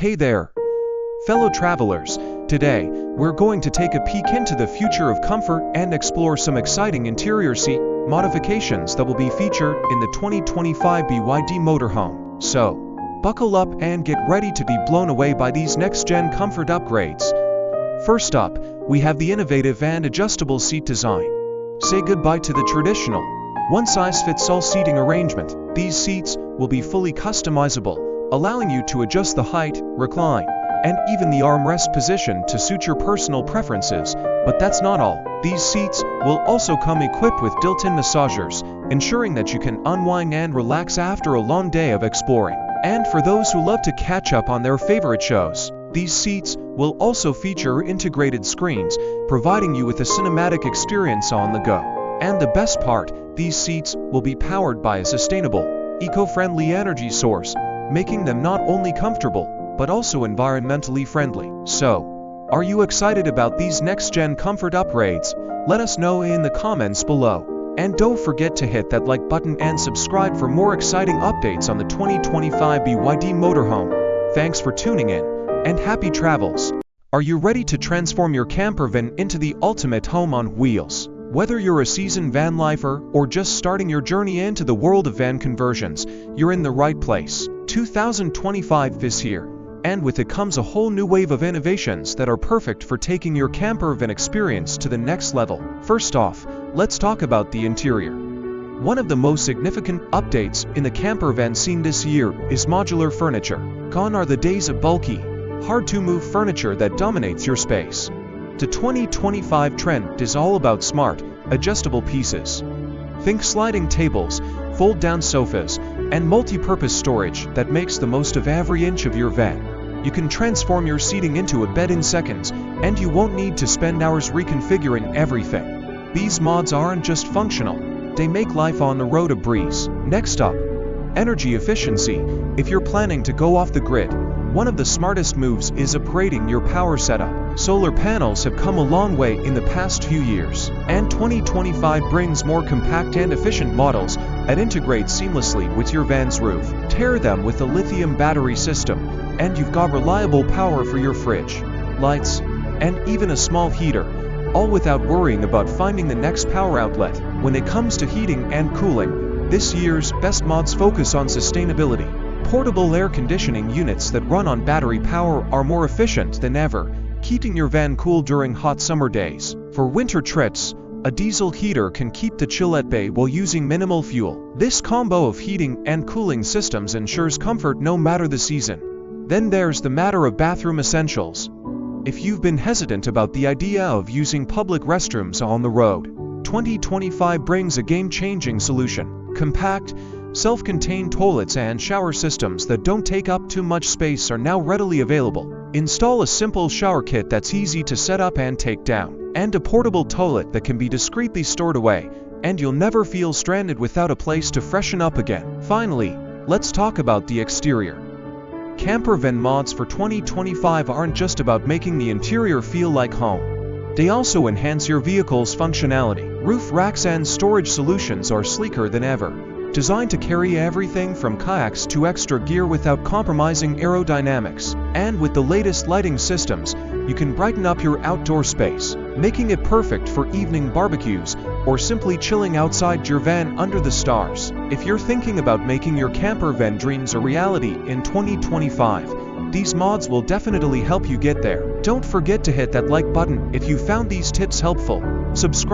Hey there, fellow travelers. Today, we're going to take a peek into the future of comfort and explore some exciting interior seat modifications that will be featured in the 2025 BYD Motorhome. So, buckle up and get ready to be blown away by these next-gen comfort upgrades. First up, we have the innovative and adjustable seat design. Say goodbye to the traditional, one-size-fits-all seating arrangement. These seats will be fully customizable, allowing you to adjust the height, recline, and even the armrest position to suit your personal preferences. But that's not all. These seats will also come equipped with built-in massagers, ensuring that you can unwind and relax after a long day of exploring. And for those who love to catch up on their favorite shows, these seats will also feature integrated screens, providing you with a cinematic experience on the go. And the best part, these seats will be powered by a sustainable, eco-friendly energy source, making them not only comfortable, but also environmentally friendly. So, are you excited about these next-gen comfort upgrades? Let us know in the comments below. And don't forget to hit that like button and subscribe for more exciting updates on the 2025 BYD Motorhome. Thanks for tuning in, and happy travels! Are you ready to transform your camper van into the ultimate home on wheels? Whether you're a seasoned van lifer or just starting your journey into the world of van conversions, you're in the right place. 2025 is here, and with it comes a whole new wave of innovations that are perfect for taking your camper van experience to the next level. First off, let's talk about the interior. One of the most significant updates in the camper van scene this year is modular furniture. Gone are the days of bulky, hard-to-move furniture that dominates your space. The 2025 trend is all about smart, adjustable pieces. Think sliding tables, fold-down sofas, and multi-purpose storage that makes the most of every inch of your van. You can transform your seating into a bed in seconds, and you won't need to spend hours reconfiguring everything. These mods aren't just functional, they make life on the road a breeze. Next up, energy efficiency. If you're planning to go off the grid, one of the smartest moves is upgrading your power setup. Solar panels have come a long way in the past few years, and 2025 brings more compact and efficient models that integrate seamlessly with your van's roof. Pair them with a lithium battery system, and you've got reliable power for your fridge, lights, and even a small heater, all without worrying about finding the next power outlet. When it comes to heating and cooling, this year's best mods focus on sustainability. Portable air conditioning units that run on battery power are more efficient than ever, keeping your van cool during hot summer days. For winter trips, a diesel heater can keep the chill at bay while using minimal fuel. This combo of heating and cooling systems ensures comfort no matter the season. Then there's the matter of bathroom essentials. If you've been hesitant about the idea of using public restrooms on the road, 2025 brings a game-changing solution. Compact, self-contained toilets and shower systems that don't take up too much space are now readily available. Install a simple shower kit that's easy to set up and take down, and a portable toilet that can be discreetly stored away, and you'll never feel stranded without a place to freshen up again. Finally, let's talk about the exterior. Camper van mods for 2025 aren't just about making the interior feel like home. They also enhance your vehicle's functionality. Roof racks and storage solutions are sleeker than ever, designed to carry everything from kayaks to extra gear without compromising aerodynamics. And with the latest lighting systems, you can brighten up your outdoor space, making it perfect for evening barbecues or simply chilling outside your van under the stars. If you're thinking about making your camper van dreams a reality in 2025, these mods will definitely help you get there. Don't forget to hit that like button if you found these tips helpful. Subscribe